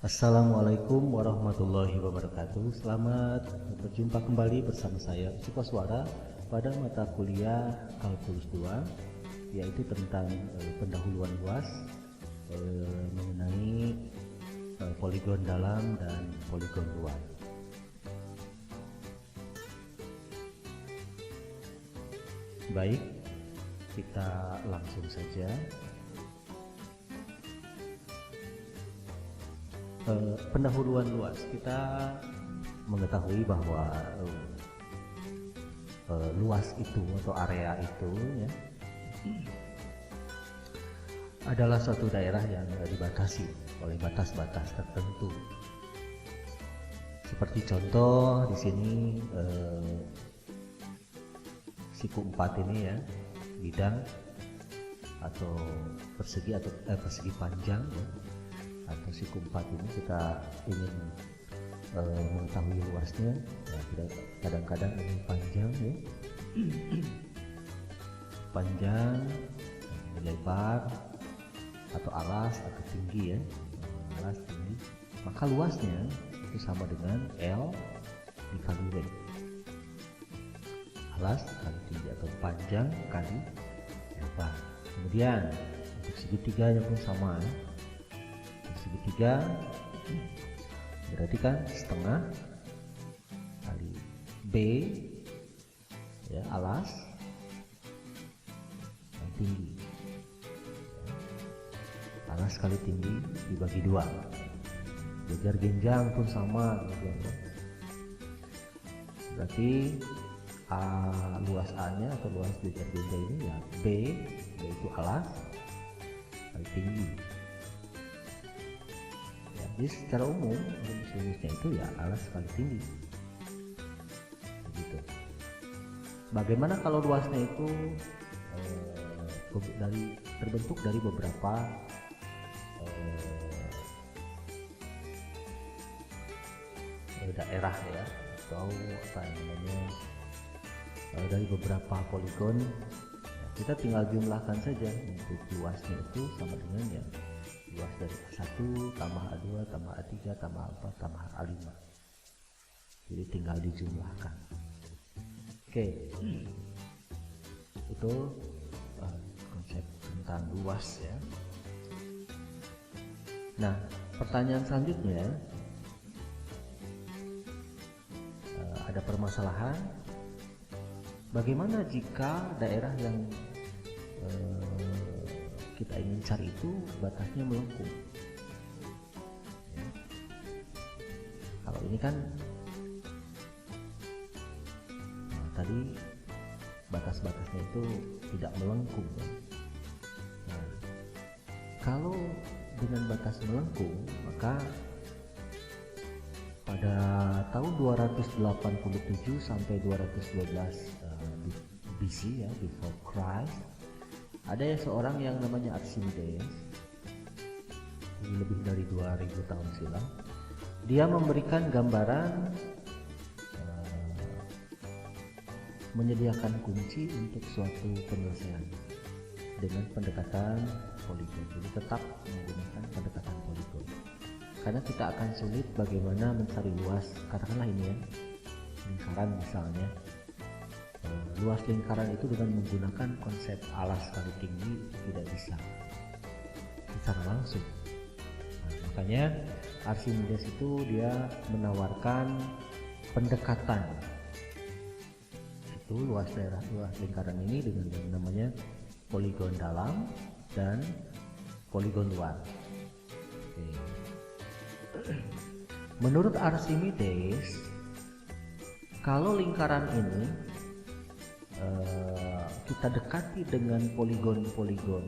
Assalamualaikum warahmatullahi wabarakatuh. Selamat berjumpa kembali bersama saya Suara pada mata kuliah Kalkulus 2, yaitu tentang pendahuluan luas mengenai poligon dalam dan poligon luar. Baik, kita langsung saja. Pendahuluan luas, kita mengetahui bahwa luas itu atau area itu ya, adalah suatu daerah yang dibatasi oleh batas-batas tertentu. Seperti contoh di sini siku 4 ini ya, bidang atau persegi atau persegi panjang ya, atau siku 4 ini kita ingin mengetahui luasnya. Nah, kadang-kadang ini panjang ya, panjang, lebar atau alas atau tinggi ya, alas tinggi, maka luasnya itu sama dengan L dikali W. Alas kali tinggi atau panjang kali lebar. Kemudian untuk segitiganya pun sama ya. Segitiga berarti kan setengah kali B ya, alas dan tinggi, alas kali tinggi dibagi 2. Jajar genjang pun sama ya. Berarti luas A nya atau luas jajar genjang ini ya B, yaitu alas kali tinggi. Jadi secara umum rumusnya itu ya alas kali tinggi. Begitu. Bagaimana kalau luasnya itu terbentuk dari beberapa daerah ya, atau apa namanya, dari beberapa poligon. Kita tinggal jumlahkan saja untuk luasnya itu sama dengan ya luas dari A1 tambah A2 tambah A3 tambah A4 tambah A5. Jadi tinggal dijumlahkan. Oke, itu konsep tentang luas ya. Nah, pertanyaan selanjutnya, ada permasalahan, bagaimana jika daerah yang kita ingin cari itu batasnya melengkung ya. Kalau ini kan tadi batas-batasnya itu tidak melengkung ya. Nah, kalau dengan batas melengkung, maka pada tahun 287 sampai 212 BC ya, before Christ, ada ya seorang yang namanya Archimedes, lebih dari 2000 tahun silam. Dia memberikan gambaran menyediakan kunci untuk suatu penyelesaian dengan pendekatan poligon. Jadi tetap menggunakan pendekatan poligon, karena kita akan sulit bagaimana mencari luas, katakanlah ini ya, lingkaran misalnya. Luas lingkaran itu dengan menggunakan konsep alas kali tinggi tidak bisa secara langsung. Nah, makanya Archimedes itu dia menawarkan pendekatan itu luas lingkaran ini dengan yang namanya poligon dalam dan poligon luar. Oke. Menurut Archimedes, kalau lingkaran ini kita dekati dengan poligon-poligon,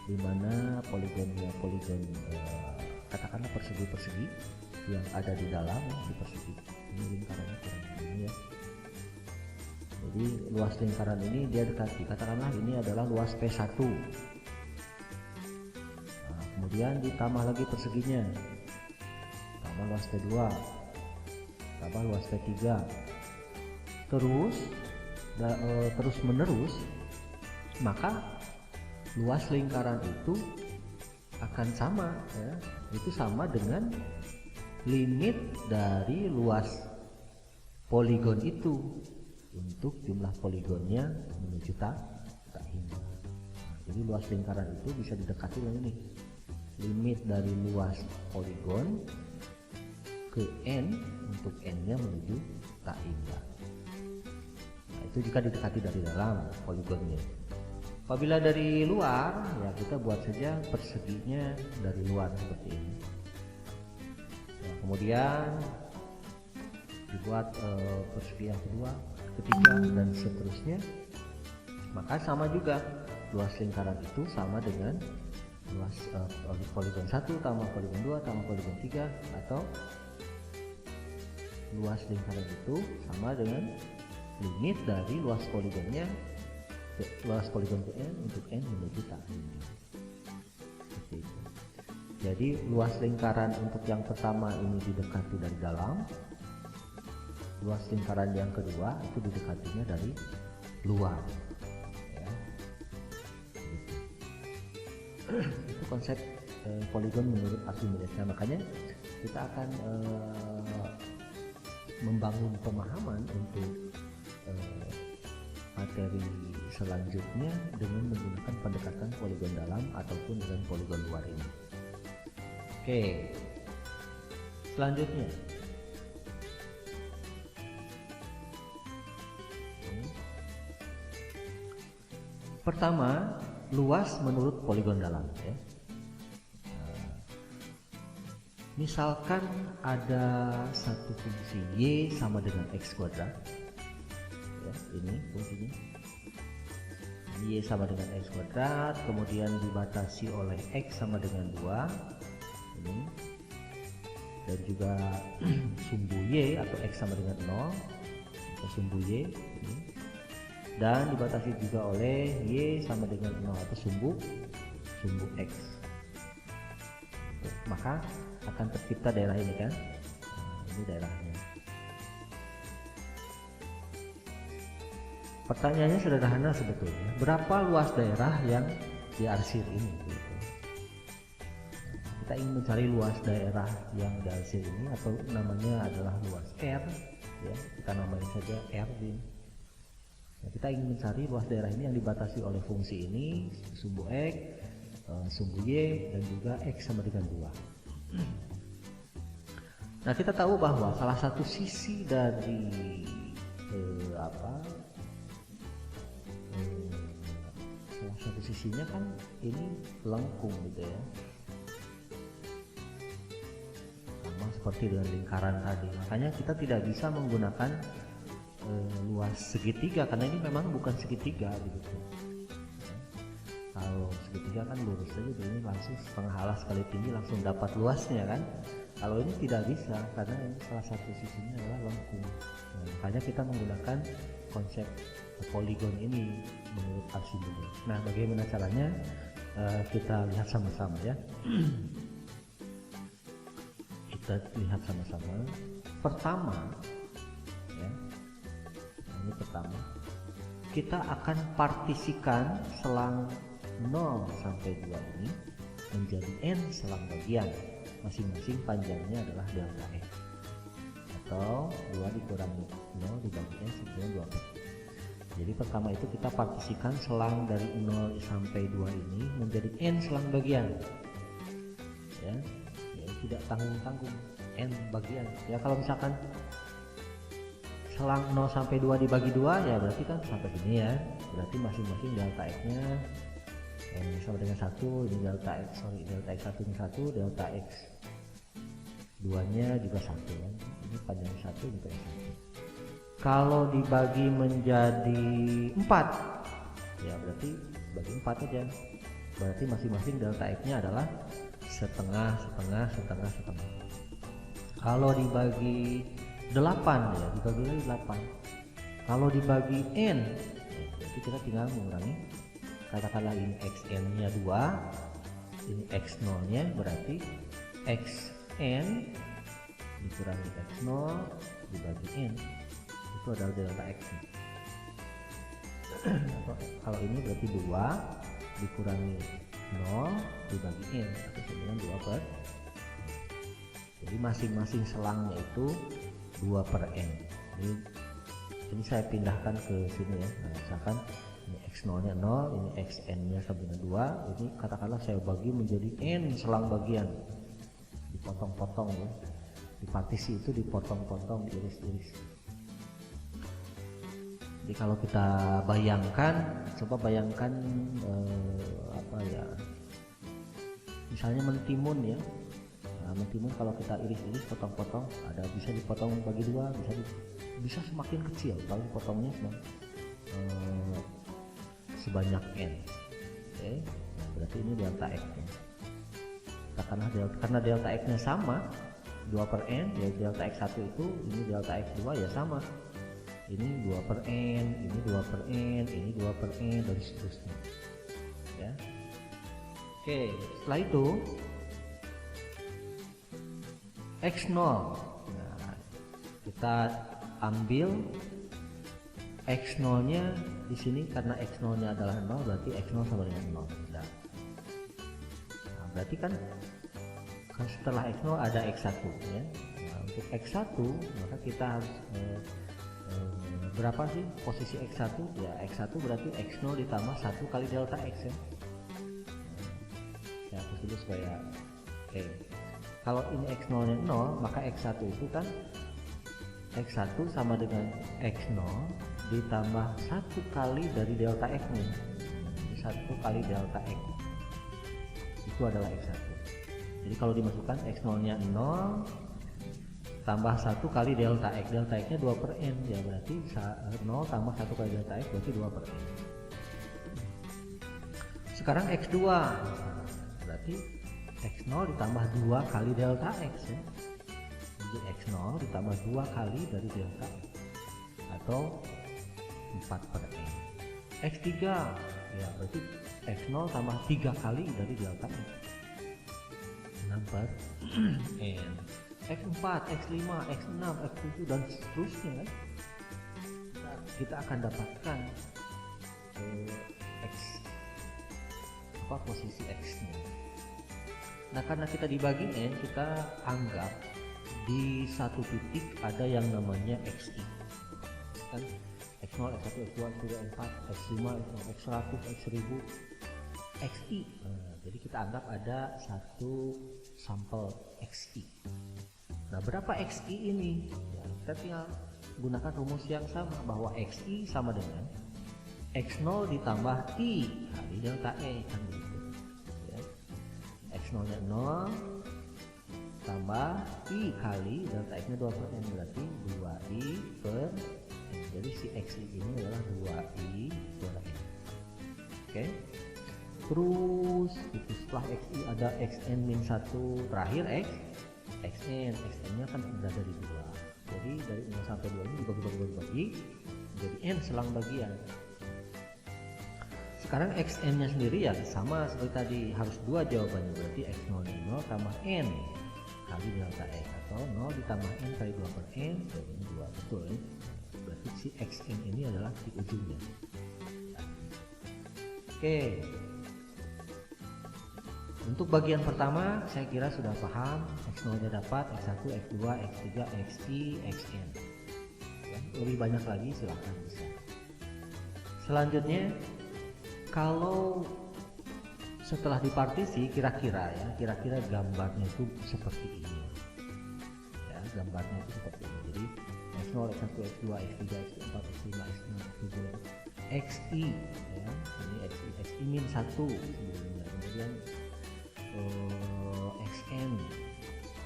di mana poligonnya poligon katakanlah persegi-persegi yang ada di dalam di persegi ini, lingkarannya kurang ini ya. Jadi luas lingkaran ini dia dekati, katakanlah ini adalah luas P1. Nah, kemudian ditambah lagi perseginya, tambah luas P2, tambah luas P3, terus menerus, maka luas lingkaran itu akan sama ya, itu sama dengan limit dari luas poligon itu untuk jumlah poligonnya menuju tak hingga. Jadi luas lingkaran itu bisa didekati dengan ini, limit dari luas poligon ke n untuk n-nya menuju tak hingga. Nah, itu jika didekati dari dalam poligonnya. Apabila dari luar, ya kita buat saja perseginya dari luar seperti ini. Nah, kemudian dibuat persegi yang kedua, ketiga, dan seterusnya. Maka sama juga, luas lingkaran itu sama dengan luas poligon 1 tambah poligon 2 tambah poligon 3, atau luas lingkaran itu sama dengan limit dari luas poligonnya, luas poligon ke n untuk n menuju tak hingga. Seperti itu. Jadi luas lingkaran untuk yang pertama ini didekati dari dalam, luas lingkaran yang kedua itu didekatinya dari luar. Ya. Gitu. Itu konsep poligon menurut Archimedes. Nah, makanya kita akan membangun pemahaman untuk materi selanjutnya dengan menggunakan pendekatan poligon dalam ataupun dengan poligon luar ini. Oke, selanjutnya pertama, luas menurut poligon dalam ya. Misalkan ada satu fungsi y sama dengan x kuadrat ya, ini fungsinya y sama dengan x kuadrat, kemudian dibatasi oleh x sama dengan 2 ini, dan juga sumbu y atau x sama dengan 0 atau sumbu y ini, dan dibatasi juga oleh y sama dengan 0 atau sumbu x. Maka akan tercipta daerah ini kan. Nah, ini daerahnya. Pertanyaannya sederhana sebetulnya, berapa luas daerah yang diarsir ini gitu. Kita ingin mencari luas daerah yang diarsir ini, atau namanya adalah luas R ya, kita namain saja R ini. Nah, kita ingin mencari luas daerah ini yang dibatasi oleh fungsi ini, sumbu x, sumbu y, dan juga x sama dengan 2. Nah, kita tahu bahwa salah satu sisi dari salah satu sisinya kan ini lengkung gitu ya, sama seperti dengan lingkaran tadi. Makanya kita tidak bisa menggunakan luas segitiga karena ini memang bukan segitiga begitu. Kalau segitiga kan lurus saja, ini langsung setengah alas kali tinggi langsung dapat luasnya kan. Kalau ini tidak bisa karena ini salah satu sisinya adalah lengkung. Nah, makanya kita menggunakan konsep poligon ini menurut Archimedes. Nah, bagaimana caranya? Kita lihat sama-sama ya. Kita lihat sama-sama. Pertama, ya, ini pertama, kita akan partisikan selang 0 sampai 2 ini menjadi n selang bagian, masing-masing panjangnya adalah delta x, atau 2 dikurangi 0 dibagi n sebenarnya 2. Jadi pertama itu kita partisikan selang dari 0 sampai 2 ini menjadi n selang bagian ya, tidak tanggung-tanggung n bagian ya. Kalau misalkan selang 0 sampai 2 dibagi 2 ya berarti kan sampai sini ya, berarti masing-masing delta x nya sama dengan 1, ini delta x, delta x 1 ini 1, delta x 2 nya juga 1 kan, ini panjang 1 ini panjang 1. Kalau dibagi menjadi 4 ya berarti bagi 4 aja, berarti masing-masing delta x nya adalah setengah. Kalau dibagi 8 ya dibagi lagi 8. Kalau dibagi n ya, berarti kita tinggal mengurangi, katakanlah ini xn nya 2, ini x0 nya, berarti xn dikurangi x0 dibagi n itu adalah delta x. Kalau ini berarti 2 dikurangi x0 dibagi n, atau dengan 2/n. Jadi masing-masing selangnya itu 2/n. Ini saya pindahkan ke sini ya. Nah, misalkan ini x0 nya 0, ini xn nya sama dengan 2, ini katakanlah saya bagi menjadi n selang bagian, dipotong-potong ya, di partisi itu dipotong-potong, diiris-iris. Jadi kalau kita bayangkan, coba bayangkan apa ya, misalnya mentimun ya. Nah, mentimun kalau kita iris-iris, potong-potong, ada bisa dipotong bagi 2, bisa semakin kecil kalau dipotongnya sebanyak n. Oke, nah, berarti ini delta x nya. Karena delta x nya sama 2/n, ya delta x1 itu, ini delta x2 ya sama, ini 2/n, ini 2/n, ini 2/n, dan seterusnya ya. Oke, setelah itu x0, nah, kita ambil x0 nya di sini, karena x0 nya adalah 0, berarti x0 sama dengan 0. Nah, berarti kan setelah x0 ada x1 ya. Nah, untuk x1 maka kita harus berapa sih posisi x1 ya? X1 berarti x0 ditambah 1 kali delta x ya. Ya, aku tulis supaya oke. Kalau ini x0 nya 0, maka x1 itu kan x1 sama dengan x0 ditambah 1 kali dari delta x nya. 1 kali delta x itu adalah x1. Jadi kalau dimasukkan x0 nya 0 tambah 1 kali delta x nya 2/n ya, berarti 0 tambah 1 kali delta x berarti 2/n. Sekarang x2 berarti x0 ditambah 2 kali delta x ya. Jadi x0 ditambah 2 kali dari delta x atau 4/n. x3 ya, berarti x0 tambah 3 kali dari delta x, 6/n. x4, x5, x6, x7 dan seterusnya kan. Kita akan dapatkan posisi x nya. Nah, karena kita dibagi n, kita anggap di satu titik ada yang namanya xi kan, x0, x1, x2, x3, x4, x5, x100, x1000, xi. Nah, jadi kita anggap ada satu sampel xi. Nah, berapa xi ini? Ya, kita tinggal gunakan rumus yang sama, bahwa xi sama dengan x0 ditambah i kali delta e kan gitu ya. x0 nya 0 tambah i kali delta x nya 2/n, berarti 2i per n. Jadi si xi ini adalah 2i per n. Oke, terus itu setelah xi ada xn min 1, terakhir xn nya kan berada di 2. Jadi dari 0 sampai 2 ini dibagi menjadi n selang bagian. Sekarang xn nya sendiri ya sama seperti tadi, harus 2 jawabannya, berarti x0 nya 0 tambah n kali delta x, atau 0 ditambah n kali 2/n, jadinya 2, betul ya? Berarti si xn ini adalah di ujungnya. Oke, untuk bagian pertama saya kira sudah paham, x0 nya dapat, x1, x2, x3, xi, xn ya, lebih banyak lagi silahkan bisa. Selanjutnya, kalau setelah dipartisi, kira-kira gambarnya itu seperti ini ya, gambarnya itu seperti ini. Jadi x0, x1, x2, x3, x4, x5, x6, x7, xi ya, ini xi min 1 sebelumnya, kemudian xn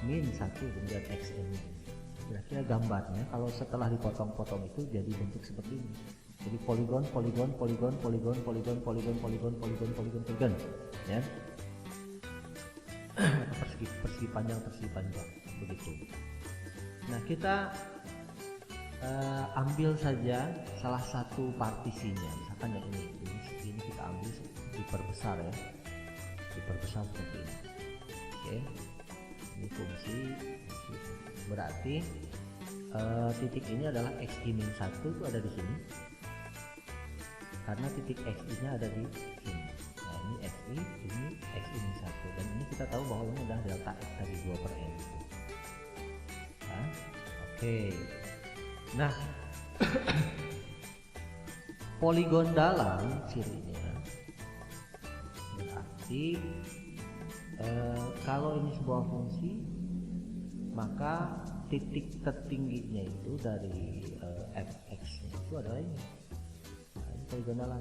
min 1, kemudian xn. Kira-kira gambarnya kalau setelah dipotong-potong itu jadi bentuk seperti ini. Jadi poligon ya. persegi panjang begitu. Nah, kita ambil saja salah satu partisinya, misalkan yang ini kita ambil, diperbesar ya, diperbesar seperti ini. Oke, ini fungsi berarti titik ini adalah xi min 1 itu ada di sini, karena titik xi nya ada di sini. Nah, ini xi berarti ini X ini 1, dan ini kita tahu bahwa ini adalah delta X dari 2/n. Nah, oke. Nah, poligon dalam cirinya berarti kalau ini sebuah fungsi, maka titik tertingginya itu dari fx itu adalah ini. Nah, ini poligon dalam.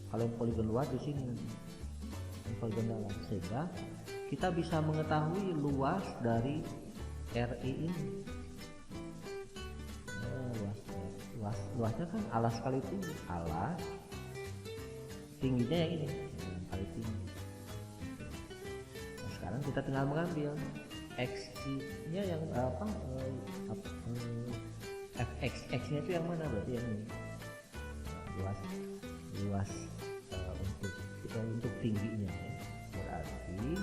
Kalau poligon luar di sini, ini poligon dalam, sehingga kita bisa mengetahui luas dari RI ini. Luasnya kan alas kali tinggi, alas tingginya yang ini, yang kali tinggi. Nah, sekarang kita tinggal mengambil XI-nya yang fx-nya itu yang mana, berarti yang ini. Nah, luas untuk tingginya ya. Berarti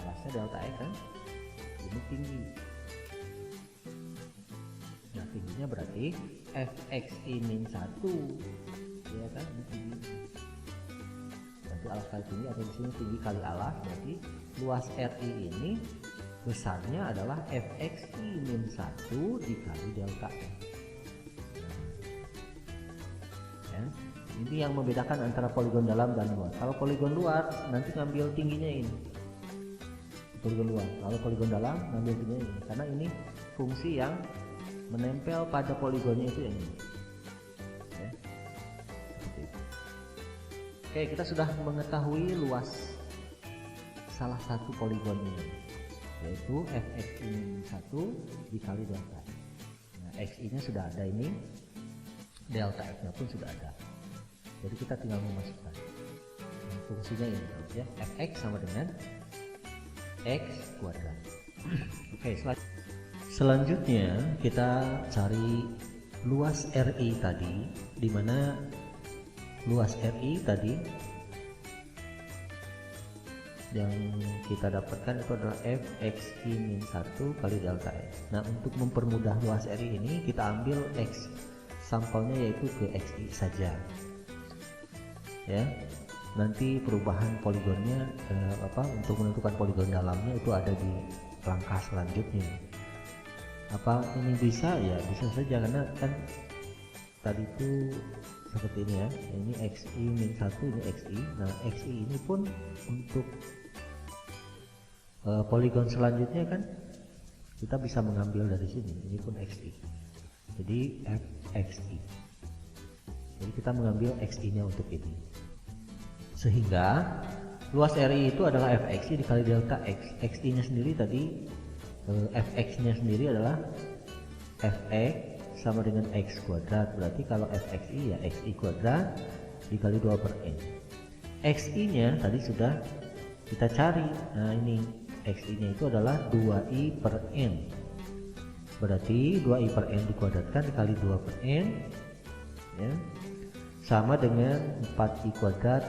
alasnya delta X kan, ini tinggi. Nah, tingginya berarti fxi min 1 ya kan, ini tinggi. Berarti alas kali tinggi, atau di sini tinggi kali alas, berarti luas RI ini besarnya adalah fxi min 1 dikali delta X. Ya, ini yang membedakan antara poligon dalam dan luar. Kalau poligon luar nanti ngambil tingginya ini, poligon luar. Kalau poligon dalam ngambil tingginya ini, karena ini fungsi yang menempel pada poligonnya itu yang ini. Oke, kita sudah mengetahui luas salah satu poligon ini, yaitu fxi min 1 dikali delta X. Nah, xi nya sudah ada ini, delta X nya pun sudah ada, jadi kita tinggal memasukkan fungsinya ini ya, fx sama dengan x kuadrat. Oke, selanjutnya kita cari luas RI tadi, di mana luas RI tadi yang kita dapatkan itu adalah fxi min 1 kali delta X. Nah, untuk mempermudah luas RI ini kita ambil X sampelnya, yaitu ke xi saja ya. Nanti perubahan poligonnya untuk menentukan poligon dalamnya itu ada di langkah selanjutnya. Apa ini bisa? Ya bisa saja, karena kan tadi itu seperti ini ya, ini xi min 1, ini xi. Nah, xi ini pun untuk poligon selanjutnya kan kita bisa mengambil dari sini, ini pun xi, jadi fxi. Jadi kita mengambil xi nya untuk ini, sehingga luas RI itu adalah fxi dikali delta X. Xi nya sendiri tadi, fx nya sendiri adalah fx sama dengan x kuadrat, berarti kalau fxi ya xi kuadrat dikali 2/n. Xi nya tadi sudah kita cari. Nah, ini xi nya itu adalah 2i/n, berarti 2i/n dikuadratkan dikali 2/n ya, sama dengan 4i kuadrat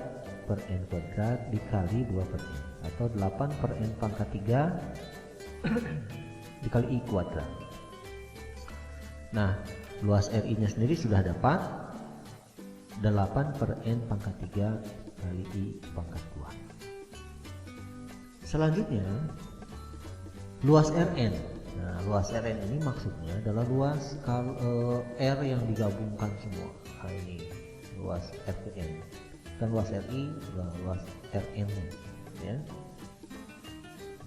per n kuadrat dikali 2/n, atau 8/n pangkat 3 dikali i kuadrat. Nah, luas RI nya sendiri sudah dapat 8/n pangkat 3 kali i pangkat 2. Selanjutnya luas Rn. Nah, luas Rn ini maksudnya adalah luas R yang digabungkan semua. Nah, ini luas Rn, dan luas RI adalah luas Rn ya.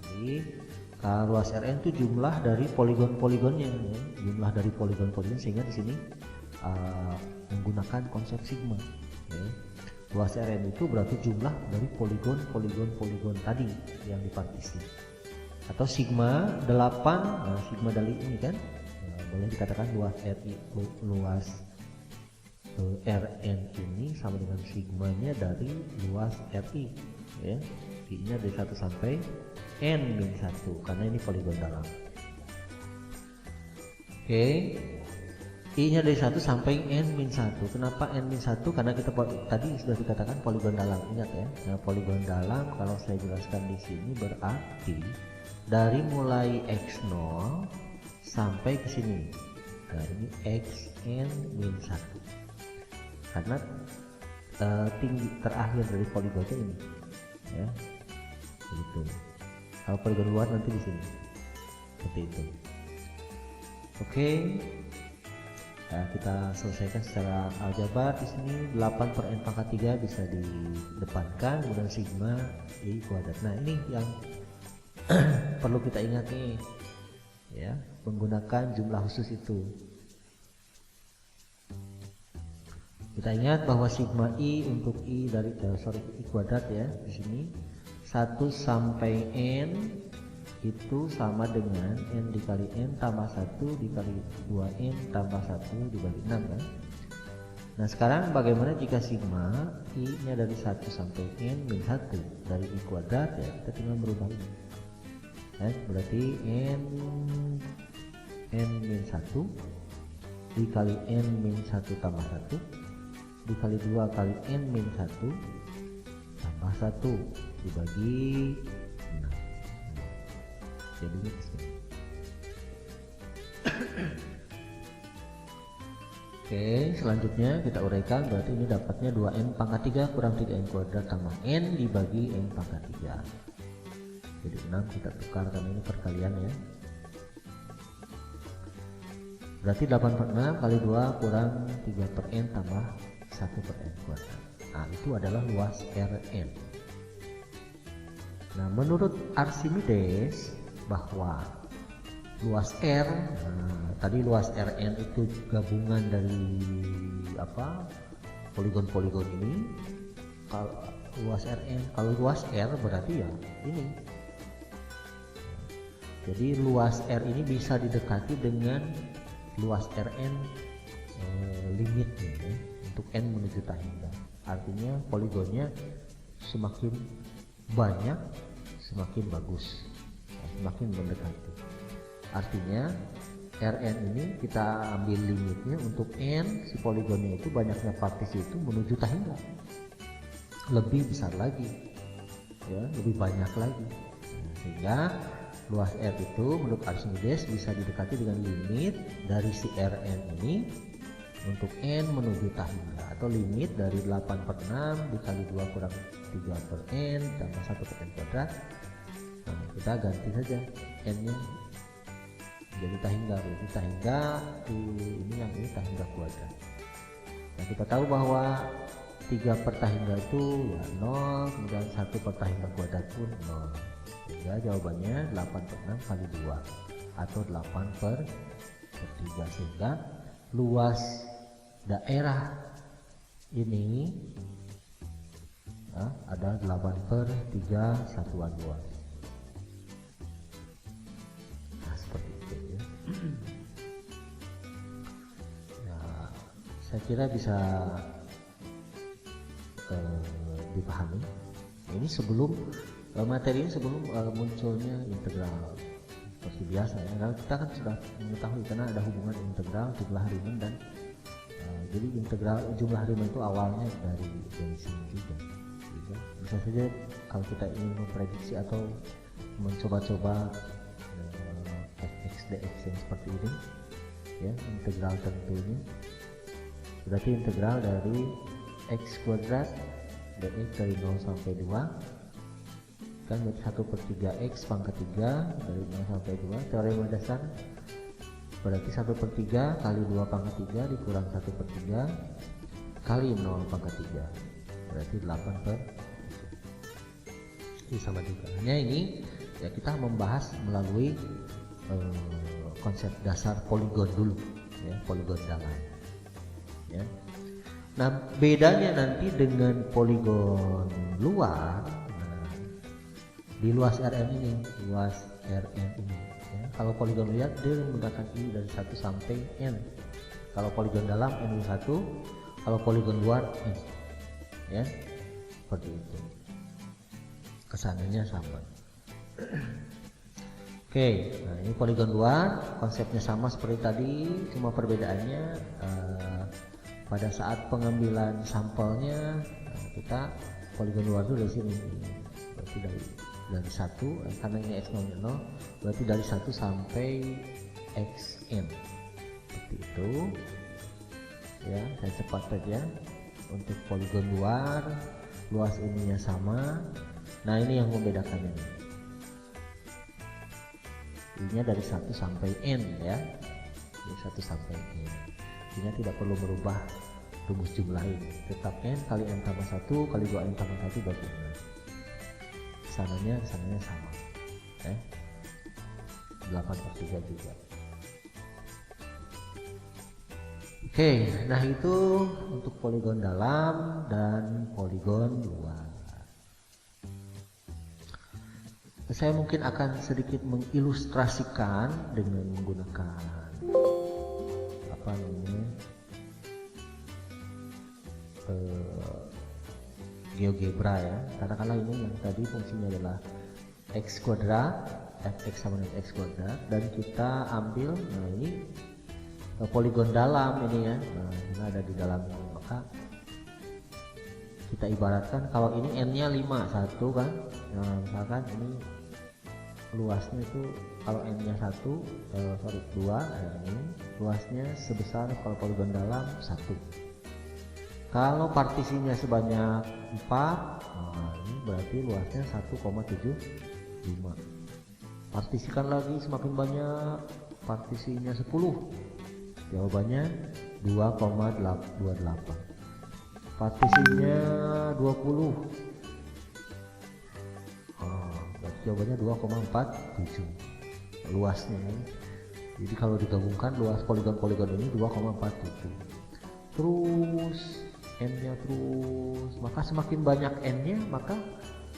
Jadi kalau luas Rn itu jumlah dari poligon-poligonnya ya, jumlah dari poligon-poligon, sehingga di sini menggunakan konsep sigma ya. Luas Rn itu berarti jumlah dari poligon tadi yang dipartisi, atau sigma 8. Nah, sigma dari ini kan boleh dikatakan luas RI, luas Rn ini sama dengan sigmanya dari luas RI ya. I-nya dari 1 sampai n-1 karena ini poligon dalam. Oke, I-nya dari 1 sampai n-1. Kenapa n-1? Karena kita tadi sudah dikatakan poligon dalam, ingat ya. Nah, poligon dalam kalau saya jelaskan di sini berarti dari mulai x0 sampai ke sini. Nah, ini xn-1. karena tinggi terakhir dari poligonnya ini, ya, begitu. Kalau poligon luar nanti di sini, seperti itu. Oke, nah, kita selesaikan secara aljabar. Di sini 8 per n pangkat 3 bisa didepankan, kemudian sigma i kuadrat. Nah, ini yang perlu kita ingat nih, ya, menggunakan jumlah khusus itu. Kita ingat bahwa sigma i untuk i dari i kuadrat, ya, di sini 1 sampai n itu sama dengan n dikali n tambah 1 dikali 2n tambah 1 dibagi 6, kan? Nah, sekarang bagaimana jika sigma i nya dari 1 sampai n min 1 dari i kuadrat, ya, kita tinggal merubah ini, ya, berarti n min 1 dikali n min 1 tambah 1 dikali 2 kali n min 1 tambah 1 dibagi 6. Jadi ini Oke, selanjutnya kita uraikan, berarti ini dapatnya 2n pangkat 3 kurang 3n kuadrat tambah n dibagi n pangkat 3. Jadi 6 kita tukar karena ini perkalian, ya. Berarti 8 per 6 kali 2 kurang 3 per n tambah 1 per n kuadrat. Nah, itu adalah luas Rn. Nah, menurut Archimedes bahwa luas R, tadi luas Rn itu gabungan dari apa, poligon-poligon ini. Kalau luas Rn, kalau luas R berarti ya ini. Jadi luas R ini bisa didekati dengan luas Rn limitnya, ya, untuk n menuju tangga. Artinya poligonnya semakin banyak semakin bagus, semakin mendekati. Artinya Rn ini kita ambil limitnya untuk n, si poligonnya itu banyaknya partisi itu menuju tangga lebih besar lagi, ya, lebih banyak lagi. Nah, sehingga luas R itu menurut Archimedes bisa didekati dengan limit dari si Rn ini untuk n menuju tangga, atau limit dari 8 per 6 dikali 2 kurang 3 per n tambah 1 per n kuadrat. Nah, kita ganti saja n nya jadi tangga, berarti tangga ini yang ini tangga kuadrat. Nah, kita tahu bahwa 3 per tangga itu ya 0, kemudian 1 per tangga kuadrat pun 0, sehingga jawabannya 8 per 6 kali 2 atau 8 per 3, sehingga luas daerah ini ada 8 per 3 satuan luas. Nah, seperti itu, ya. Ya, saya kira bisa dipahami. Ini sebelum materi ini sebelum munculnya integral. Seperti biasa, ya, karena kita kan sudah mengetahui karena ada hubungan integral jumlah Riemann dan jadi integral jumlah Riemann itu awalnya dari sini juga. Bisa saja kalau kita ingin memprediksi atau mencoba-coba fx dx yang seperti ini, ya, integral tentunya berarti integral dari x kuadrat dx dari 0 sampai 2 kan berarti 1 per 3x pangkat 3 dari 0 sampai 2. Teorema dasar berarti 1 per 3 kali 2 pangkat 3 dikurang 1 per 3 kali 0 pangkat 3 berarti 8 per 7. Ini sama juga. Hanya ini ya kita membahas melalui konsep dasar poligon dulu, ya, poligon dalam, ya. Nah, bedanya nanti dengan poligon luar, di luas Rn ini, ya. Kalau poligon luar dia menggunakan i dari 1 sampai n. Kalau poligon dalam n1, kalau poligon luar n, ya, seperti itu. Kesannya sama. Oke, nah ini poligon luar, konsepnya sama seperti tadi, cuma perbedaannya pada saat pengambilan sampelnya kita poligon luar itu dari sini, berarti dari 1, karena ini x0 berarti dari 1 sampai xn, seperti itu, ya. Saya cepat saja. untuk poligon luar, luas ininya sama. Nah ini yang membedakan ini. Ininya dari 1 sampai N ya. Dari 1 sampai N. Ininya tidak perlu merubah rumus jumlah ini. Tetap N kali N tambah 1 kali 2N tambah 1 bagi 6. Sananya sama. 8/3 juga. Oke, nah itu untuk poligon dalam dan poligon luar. Saya mungkin akan sedikit mengilustrasikan dengan menggunakan apa namanya GeoGebra ya. Katakanlah ini yang tadi fungsinya adalah x kuadrat, fx sama dengan x kuadrat, dan kita ambil, nah ini poligon dalam ini ya, nah ini ada di dalam, maka kita ibaratkan kalau ini n-nya 5 1 kan, nah misalkan ini luasnya itu kalau n-nya 2, ini luasnya sebesar kalau poligon dalam 1. Kalau partisinya sebanyak 4, nah ini berarti luasnya 1,75. Partisikan lagi semakin banyak, partisinya 10, jawabannya 2,28. Partisinya 20, berarti jawabannya 2,47 luasnya ini. Jadi kalau digabungkan luas poligon-poligon ini 2,47. Terus n-nya terus, maka semakin banyak n-nya maka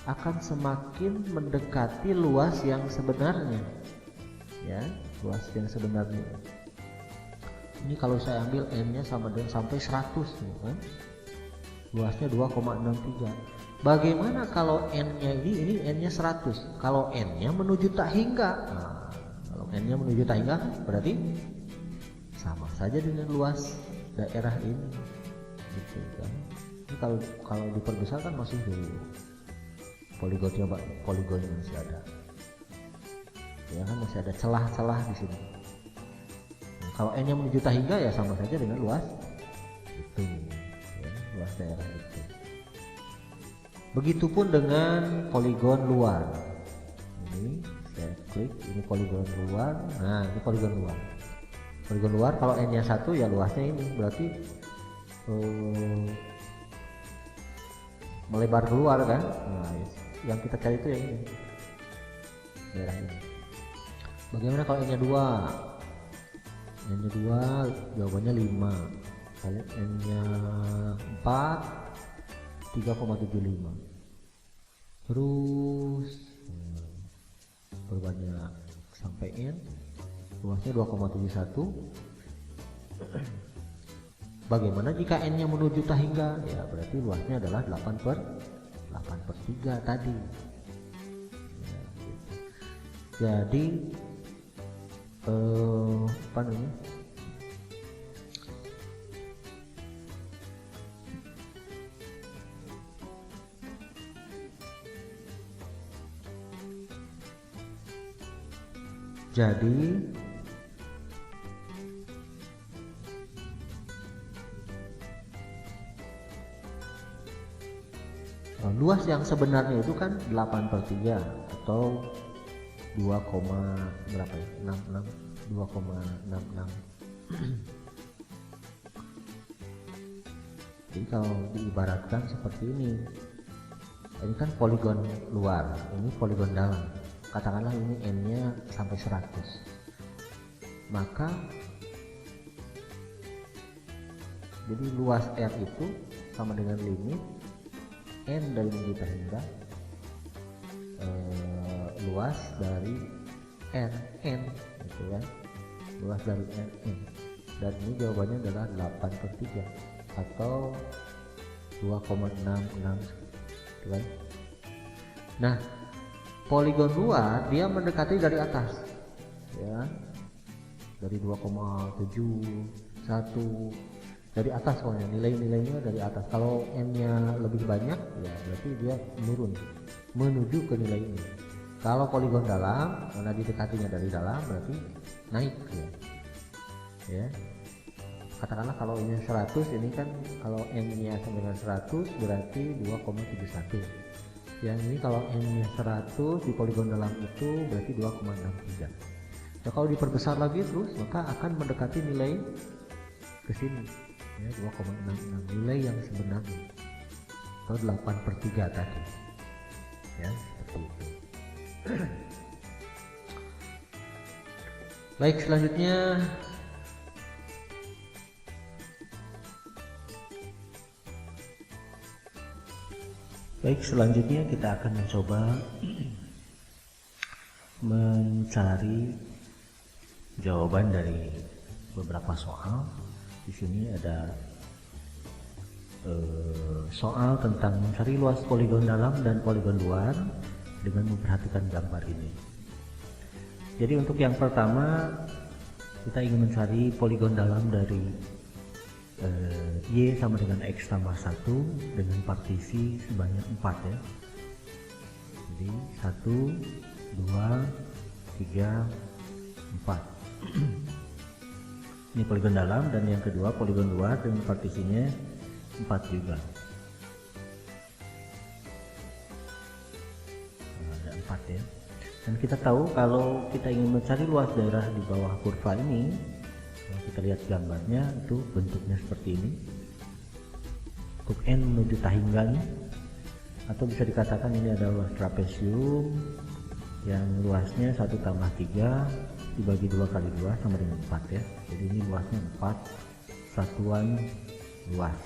akan semakin mendekati luas yang sebenarnya ya, luas yang sebenarnya. Ini kalau saya ambil n-nya sama dengan sampai 100 nih kan, luasnya 2,63. Bagaimana kalau n-nya ini n-nya 100, kalau n-nya menuju tak hingga. Nah, kalau n-nya menuju tak hingga berarti sama saja dengan luas daerah ini gitu kan. Ini kalau diperbesar kan masih dulu poligonnya masih ada ya kan, masih ada celah-celah di sini. Nah, kalau n-nya menuju tak hingga ya sama saja dengan luas itu ya, luas daerah itu. Begitupun dengan poligon luar. Ini saya klik, ini poligon luar. Nah ini poligon luar. Poligon luar kalau n-nya 1 ya luasnya ini berarti melebar keluar kan. Nah yang kita cari itu yang ini, daerah ini. Bagaimana kalau n-nya 2? N-nya 2 jawabannya 5. Kalau n-nya 4 3,75. Terus perbanyak sampai n, luasnya 2,71. Bagaimana jika n-nya menuju tak hingga? Ya berarti luasnya adalah 8/3 tadi ya, gitu. Jadi apa namanya, jadi luas yang sebenarnya itu kan 8/3 atau 2,66. Jadi kalau diibaratkan seperti ini kan poligon luar, ini poligon dalam. Katakanlah ini n-nya sampai 100, maka jadi luas R itu sama dengan limit n dari menuju tak hingga luas dari n gitu kan, luas dari n, dan ini jawabannya adalah 8/3 atau 2,66 gitu kan. Nah poligon luar dia mendekati dari atas ya, dari 2,71 dari atas, pokoknya nilai-nilainya dari atas. Kalau n-nya lebih banyak ya berarti dia menurun menuju ke nilai ini. Kalau poligon dalam karena didekatinya dari dalam berarti naik ya. katakanlah kalau ini 100, ini kan kalau n-nya sama dengan 100 berarti 2,71. Yang ini kalau n-nya 100 di poligon dalam itu berarti 2,63. Nah, kalau diperbesar lagi terus maka akan mendekati nilai ke sini ya, 2,66, nilai yang sebenarnya atau 8/3 tadi ya, seperti itu. Baik, selanjutnya kita akan mencoba mencari jawaban dari beberapa soal. Di sini ada soal tentang mencari luas poligon dalam dan poligon luar dengan memperhatikan gambar ini. Jadi untuk yang pertama kita ingin mencari poligon dalam dari Y sama dengan X tambah 1 dengan partisi sebanyak 4 ya. Jadi 1, 2, 3, 4. Ini poligon dalam, dan yang kedua poligon luar dengan partisinya 4 juga. Nah, ada 4 ya. Dan kita tahu kalau kita ingin mencari luas daerah di bawah kurva ini, kalau kita lihat gambarnya itu bentuknya seperti ini. Untuk N menuju tahinggan, atau bisa dikatakan ini adalah trapesium yang luasnya 1 tambah 3 dibagi 2 kali 2 sama dengan 4 ya. Jadi ini luasnya 4 satuan luas.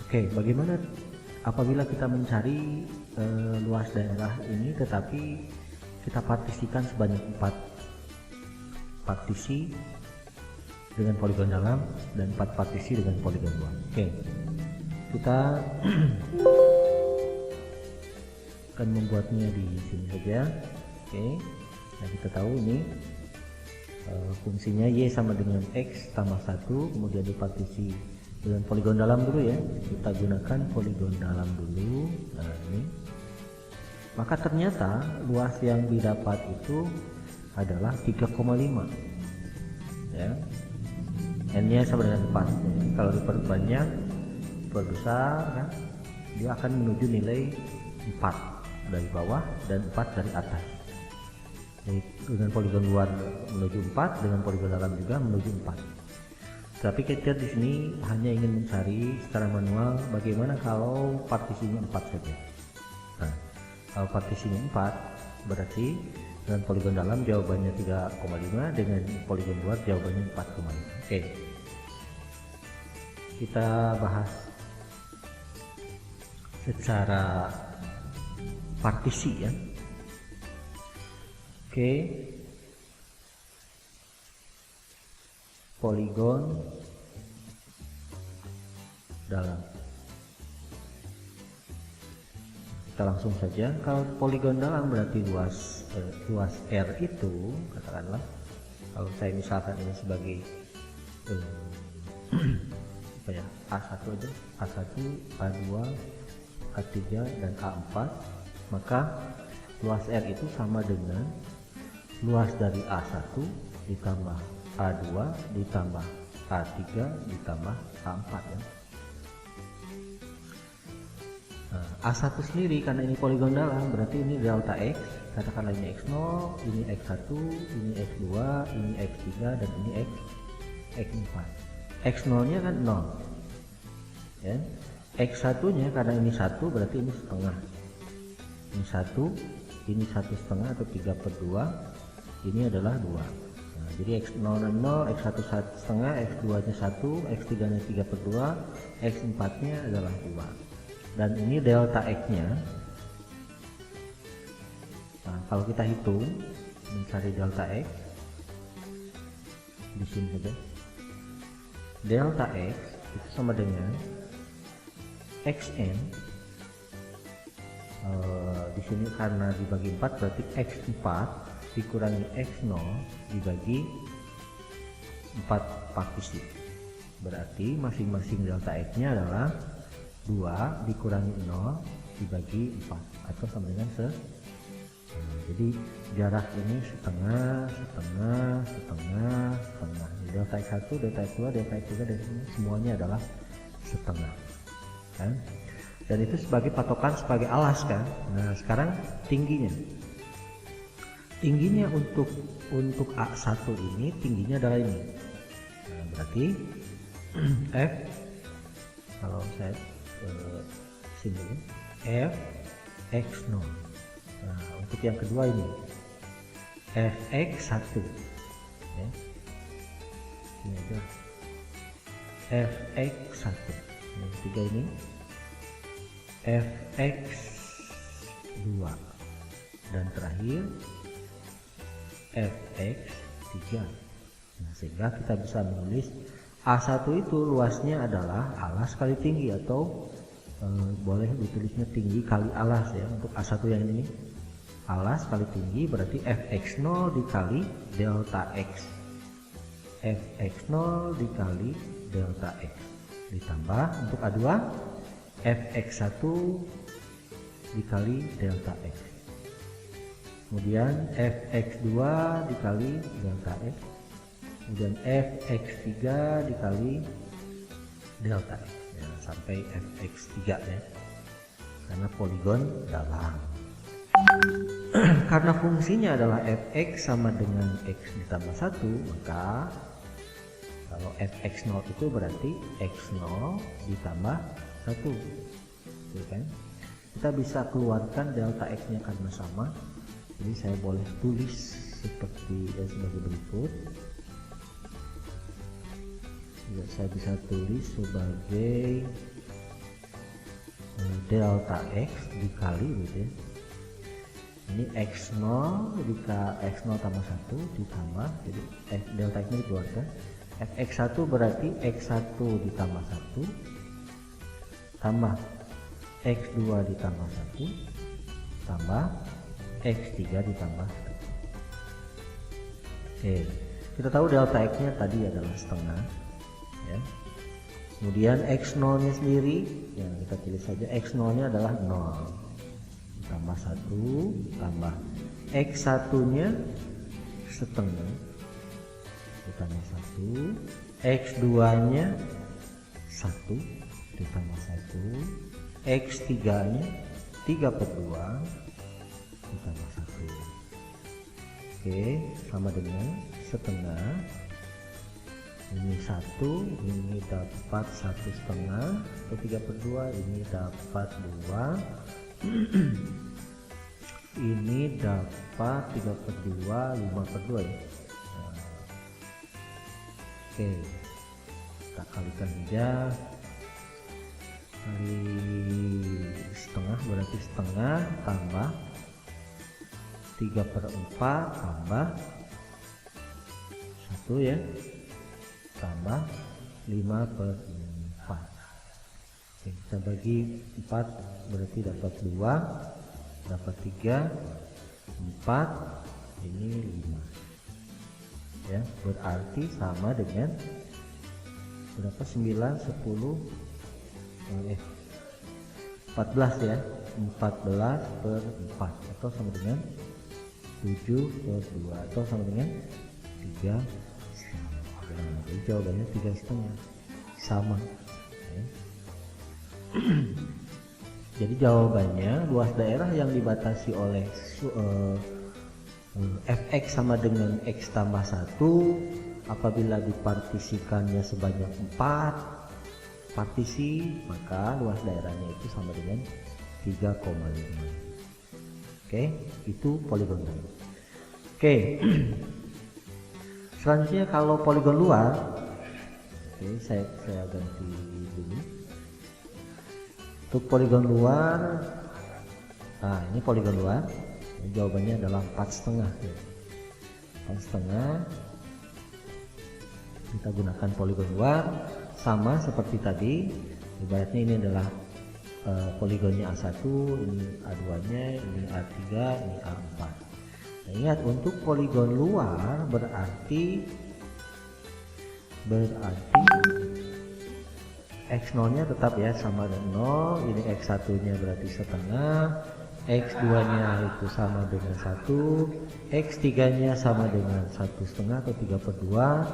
Oke, bagaimana apabila kita mencari luas daerah ini tetapi kita partisikan sebanyak 4 partisi dengan poligon dalam dan 4 partisi dengan poligon luar. Oke, kita akan membuatnya di sini saja. Oke, nah kita tahu ini fungsinya Y sama dengan X tambah 1, kemudian dipartisi dengan poligon dalam dulu ya. Kita gunakan poligon dalam dulu. Nah ini, maka ternyata luas yang didapat itu adalah 3,5 ya. N-nya sama dengan 4 ya. Kalau diperbanyak, perbesar ya, dia akan menuju nilai 4 dari bawah dan 4 dari atas. Jadi dengan poligon luar menuju 4, dengan poligon dalam juga menuju 4. Tapi kita di sini hanya ingin mencari secara manual bagaimana kalau partisinya 4 saja. Nah, kalau partisinya 4 berarti dengan poligon dalam jawabannya 3,5, dengan poligon luar jawabannya 4,5. Oke, kita bahas secara partisi ya. Oke, poligon dalam. Kita langsung saja. Kalau poligon dalam berarti luas R itu, katakanlah kalau saya misalkan ini sebagai apa ya, A1 aja, A1, A2, A3 dan A4, maka luas R itu sama dengan luas dari A1 ditambah A2 ditambah A3 ditambah A4 ya. Nah, A1 sendiri karena ini poligon dalam berarti ini delta X, katakanlah ini X0, ini X1, ini X2, ini X3 dan ini X4. X0 nya kan 0 ya. X1 nya karena ini 1 berarti ini setengah, ini 1, ini 1,5 atau 3/2, ini adalah 2. Nah, jadi X0 nya 0, X1 1,5, X2 nya 1, X3 nya 3/2, X4 nya adalah 2. Dan ini delta X nya, nah, kalau kita hitung mencari delta X di sini saja, delta X itu sama dengan Xn di sini karena dibagi 4 berarti X4 dikurangi X0 dibagi 4 partisi, berarti masing-masing delta X nya adalah 2 dikurangi 0 dibagi 4 atau sama dengan Jadi jarak ini setengah. Delta X1, delta X2, delta X3 dan semuanya adalah setengah kan. Dan itu sebagai patokan, sebagai alas kan. Nah sekarang tingginya untuk A1 ini tingginya adalah ini. Nah, berarti F, kalau saya sini F X0. Nah untuk yang kedua ini Fx1 ya. Ini aja Fx1. Yang ketiga ini Fx2 dan terakhir Fx3. Nah, sehingga kita bisa menulis A1 itu luasnya adalah alas kali tinggi, atau boleh ditulisnya tinggi kali alas ya. Untuk A1 yang ini alas kali tinggi berarti Fx0 dikali delta X, Fx0 dikali delta X, ditambah untuk A2 Fx1 dikali delta X, kemudian Fx2 dikali delta X, kemudian Fx3 dikali delta X ya, sampai Fx3 ya, karena poligon dalam. Karena fungsinya adalah Fx sama dengan X ditambah 1, maka kalau Fx0 itu berarti X0 ditambah 1 gitu kan. Kita bisa keluarkan delta X nya karena sama, jadi saya boleh tulis seperti sebagai berikut. Ya, saya bisa tulis sebagai delta X dikali gitu ya. Ini X0 X0 tambah 1 ditambah, jadi delta X nya dikeluarkan. Fx1 berarti X1 ditambah 1 tambah X2 ditambah 1 tambah X3 ditambah 1. Oke, kita tahu delta X nya tadi adalah setengah ya. Kemudian X0 nya sendiri yang kita pilih saja, X0 nya adalah 0 tambah 1 tambah X1 nya setengah ditambah 1, X2 nya 1 ditambah 1, X3 nya 3/2 ditambah 1. Oke, sama dengan setengah. Ini 1, ini dapat 1/2 atau 3/2, ini dapat 2. Ini dapat 3/2, 5/2 ya. Nah, oke, kita kalikan aja, kali setengah berarti setengah tambah 3/4 tambah 1 ya, tambah 5/4. Oke, kita bagi 4 berarti dapat 2, dapat 3, 4, ini 5 ya, berarti sama dengan berapa, 9, 10, 14 ya, 14/4 atau sama dengan 7/2 atau sama dengan 3,5. Nah, jadi jawabannya 3,5 sama ya. Jadi jawabannya luas daerah yang dibatasi oleh Fx sama dengan X tambah 1 apabila dipartisikannya sebanyak 4 partisi, maka luas daerahnya itu sama dengan 3,5. Oke, itu poligon dalam. Oke. Selanjutnya kalau poligon luar, oke, saya ganti dulu. Untuk poligon luar, nah ini poligon luar, jawabannya adalah 4,5 ya. 4,5. Kita gunakan poligon luar sama seperti tadi, ibaratnya ini adalah poligonnya A1, ini A2 nya, ini A3, ini A4. Nah, ingat, untuk poligon luar berarti X0 nya tetap ya sama dengan 0, ini X1 nya berarti setengah, X2 nya itu sama dengan 1, X3 nya sama dengan 1,5 atau 3/2,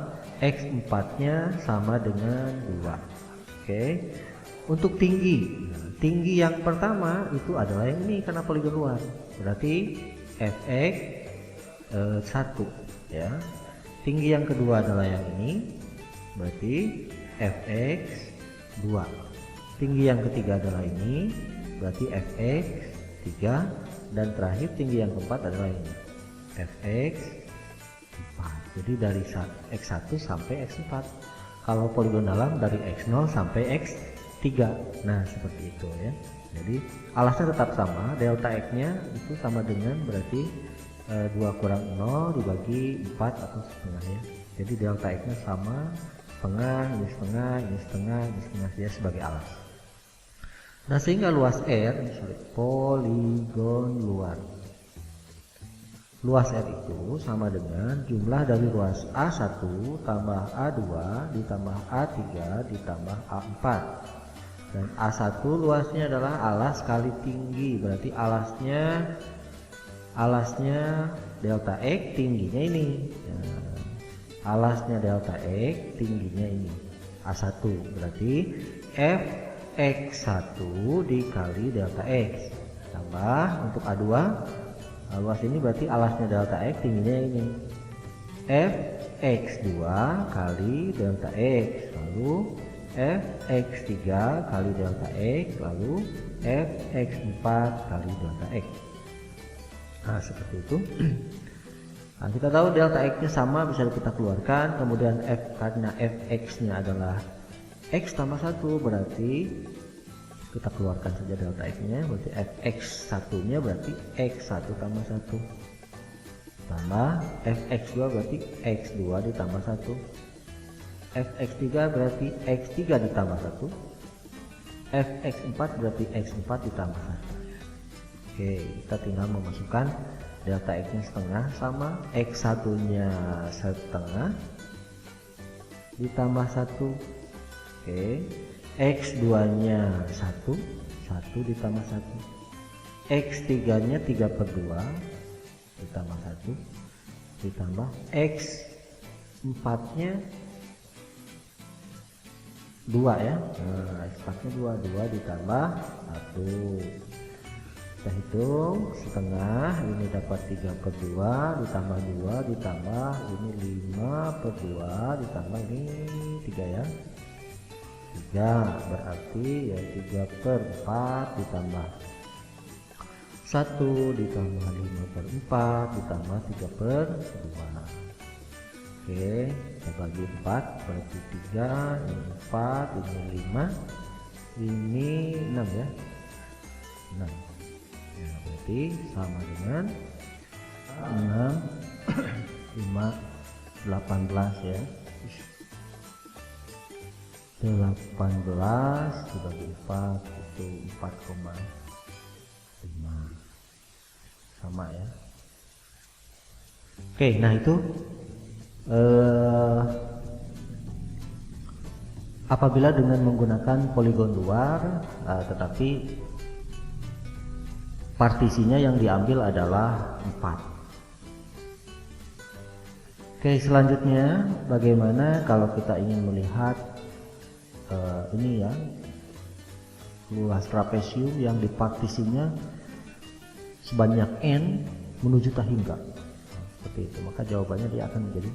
X4 nya sama dengan 2. Oke. Untuk tinggi, tinggi yang pertama itu adalah yang ini karena poligon luar, berarti fx 1 ya. Tinggi yang kedua adalah yang ini, berarti fx 2. Tinggi yang ketiga adalah ini, berarti fx 3, dan terakhir tinggi yang keempat adalah ini, fx 4. Jadi dari x1 sampai x4. Kalau poligon dalam dari x0 sampai x3. Nah, seperti itu ya. Jadi alasnya tetap sama, delta x-nya itu sama dengan berarti 2 kurang 0 dibagi 4 atau setengah ya. Jadi delta x-nya sama, setengah, ini setengah, ini setengah, ini setengah ya sebagai alas. Nah, sehingga luas R, poligon luar. Luas R itu sama dengan jumlah dari luas A1 tambah A2 ditambah A3 ditambah A4. Dan A1 luasnya adalah alas kali tinggi, berarti alasnya delta X, tingginya ini. Nah, alasnya delta X, tingginya ini. A1 berarti Fx1 dikali delta X tambah untuk A2. Luas ini berarti alasnya delta X, tingginya ini, Fx2 kali delta X, lalu Fx3 kali delta X, lalu Fx4 kali delta X. Nah, seperti itu. Nah, kita tahu delta X nya sama, bisa kita keluarkan. Kemudian karena Fx nya adalah X tambah 1, berarti kita keluarkan saja delta X nya, berarti Fx1 nya berarti X1 tambah 1 tambah Fx2 berarti X2 ditambah 1, Fx3 berarti X3 ditambah 1, Fx4 berarti X4 ditambah 1. Oke, kita tinggal memasukkan delta X nya setengah sama X1 nya setengah ditambah 1. Oke, X2 nya 1 ditambah 1, X3 nya 3/2 ditambah 1 ditambah X4 nya 2 ya. Nah, X4 nya 2 ditambah 1. Kita hitung setengah, ini dapat 3/2 ditambah 2 ditambah ini 5/2 ditambah ini 3 ya. 3 berarti ya 3/4 ditambah 1 ditambah 5/4 ditambah 3/2. Oke, kita bagi 4 berarti 3, ini 4, ini 5, ini 6 ya. 6. Ya, berarti sama dengan 6 5 18 ya. 18 dibagi 4 itu 4,5 sama ya. Oke, nah itu apabila dengan menggunakan poligon luar, tetapi partisinya yang diambil adalah 4. Oke, selanjutnya bagaimana kalau kita ingin melihat ini ya, luas trapesium yang dipartisinya sebanyak n menuju tahingga, seperti itu, maka jawabannya dia akan menjadi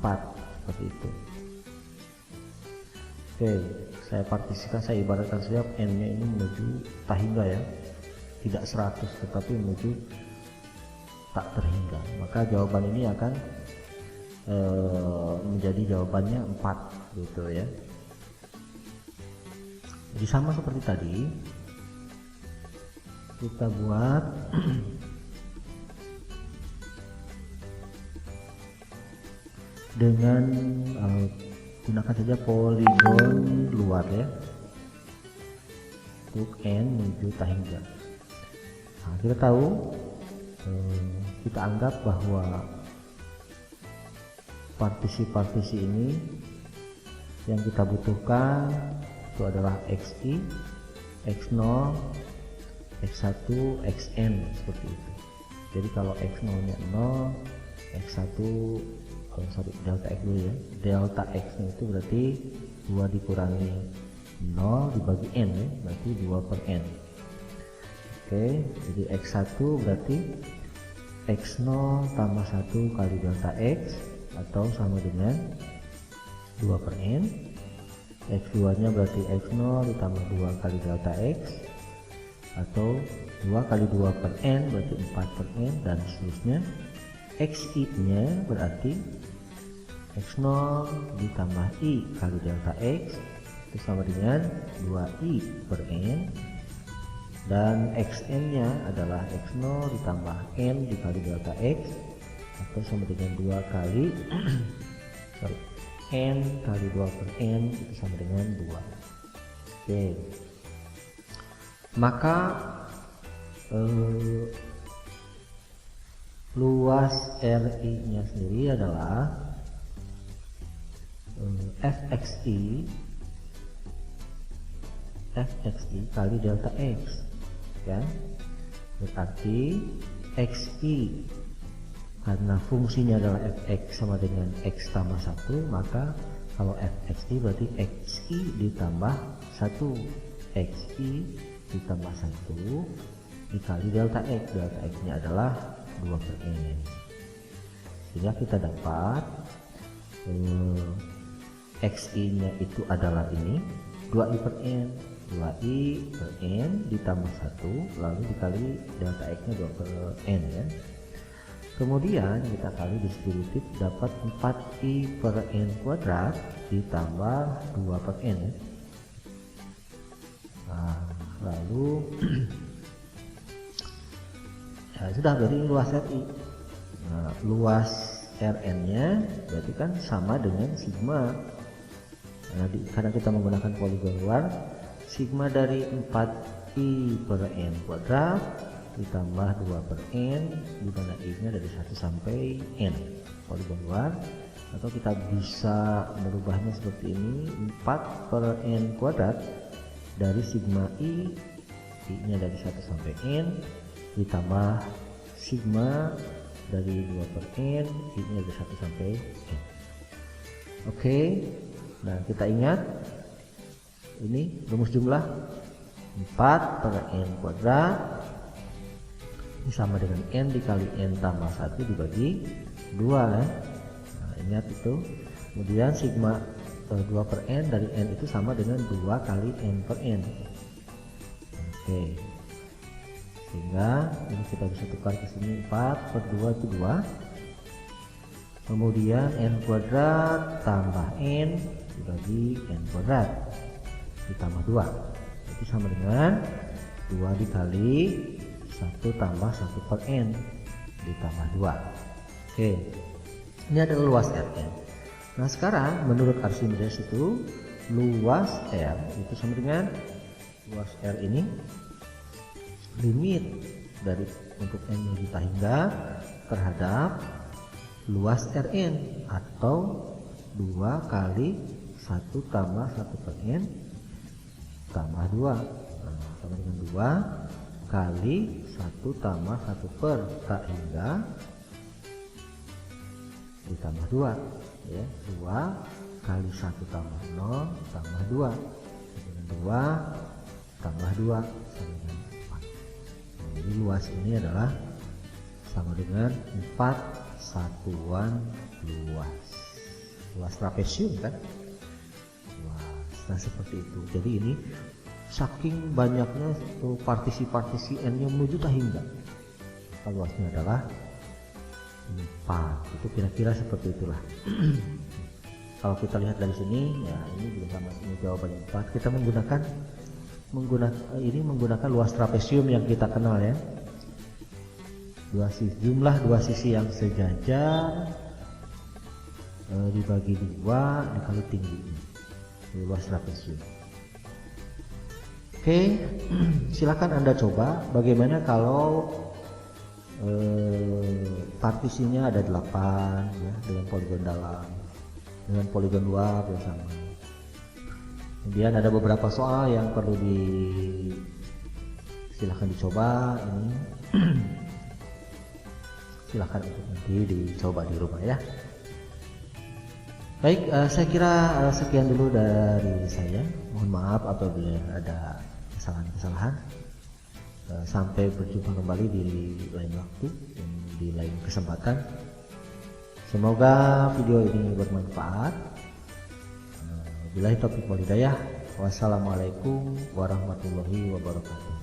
4 seperti itu. Oke, saya partisikan, saya ibaratkan saja n nya ini menuju tahingga ya, tidak 100 tetapi menuju tak terhingga, maka jawaban ini akan menjadi jawabannya 4 gitu ya. Jadi sama seperti tadi, kita buat dengan gunakan saja poligon luar ya, untuk n menuju tahingga. Nah, kita tahu, kita anggap bahwa partisi-partisi ini yang kita butuhkan itu adalah xi, x0, x1 xn seperti itu. Jadi kalau x0 nya 0, x1 delta x dulu ya, delta x nya itu berarti 2 dikurangi 0 dibagi n ya, berarti 2 per n. Oke, jadi x1 berarti x0 tambah 1 kali delta x atau sama dengan 2 per n. x2 nya berarti x0 ditambah 2 kali delta x atau 2 kali 2 per n berarti 4 per n, dan seterusnya. xi nya berarti x0 ditambah i kali delta x itu sama dengan 2i per n, dan xn nya adalah x0 ditambah n dikali delta x atau sama dengan 2 kali n kali 2 per n itu sama dengan 2. Oke, maka luas RI nya sendiri adalah fxi kali delta x ya, berarti xi karena fungsinya adalah fx sama dengan x tambah 1, maka kalau fxi berarti xi ditambah 1, xi ditambah 1 dikali delta x. Delta x nya adalah 2 per n, sehingga kita dapat xi nya itu adalah ini 2i per n, 2i per n ditambah 1 lalu dikali delta x nya 2 per n ya. Kemudian kita kali distributif dapat 4i per n kuadrat ditambah 2 per n ya. Nah, lalu ya sudah, berarti luas RI. Nah, luas Rn nya berarti kan sama dengan sigma. Nah, karena kita menggunakan poligon luar, sigma dari 4i per n kuadrat ditambah 2 per n, di mana i nya dari 1 sampai n, poligon luar. Atau kita bisa merubahnya seperti ini, 4 per n kuadrat dari sigma i nya dari 1 sampai n ditambah sigma dari 2 per n, i nya dari 1 sampai n. Oke, nah kita ingat ini rumus jumlah 4 per n kuadrat ini sama dengan n dikali n tambah 1 dibagi 2 ya. Nah, ingat itu. Kemudian sigma 2 per n dari n itu sama dengan 2 kali n per n. Oke, sehingga ini kita bisa tukar ke sini, 4 per 2 itu 2. Kemudian n kuadrat tambah n dibagi n kuadrat ditambah 2 itu sama dengan 2 dikali 1 tambah 1 per n ditambah 2. Oke, ini adalah luas Rn. Nah sekarang menurut Archimedes itu luas R itu sama dengan luas R ini limit dari untuk n juta hingga terhadap luas Rn atau 2 kali 1 tambah 1 per n tambah 2. Nah, sama dengan 2 kali 1 tambah 1 per tak hingga ditambah 2 ya, 2 kali 1 tambah 0 tambah 2 dengan 2 tambah 2 sama dengan 4. Jadi luas ini adalah sama dengan 4 satuan luas trapesium kan. Nah seperti itu. Jadi ini saking banyaknya partisi-partisi n yang menuju tak hingga, maka luasnya adalah 4. Itu kira-kira seperti itulah. Kalau kita lihat dari sini ya, ini juga sama, ini jawabannya 4. Kita menggunakan luas trapesium yang kita kenal ya, jumlah dua sisi yang sejajar dibagi 2 dikali tingginya, luas trapesium. Oke, silakan Anda coba bagaimana kalau partisinya ada 8 ya, dengan poligon dalam, dengan poligon luar bersama. Kemudian ada beberapa soal yang perlu silahkan dicoba ini. Silahkan untuk nanti dicoba di rumah ya. Baik, saya kira sekian dulu dari saya. Mohon maaf apabila ada kesalahan-kesalahan. Sampai berjumpa kembali di lain waktu, di lain kesempatan. Semoga video ini bermanfaat. Billahi taufiq wal hidayah. Wassalamualaikum warahmatullahi wabarakatuh.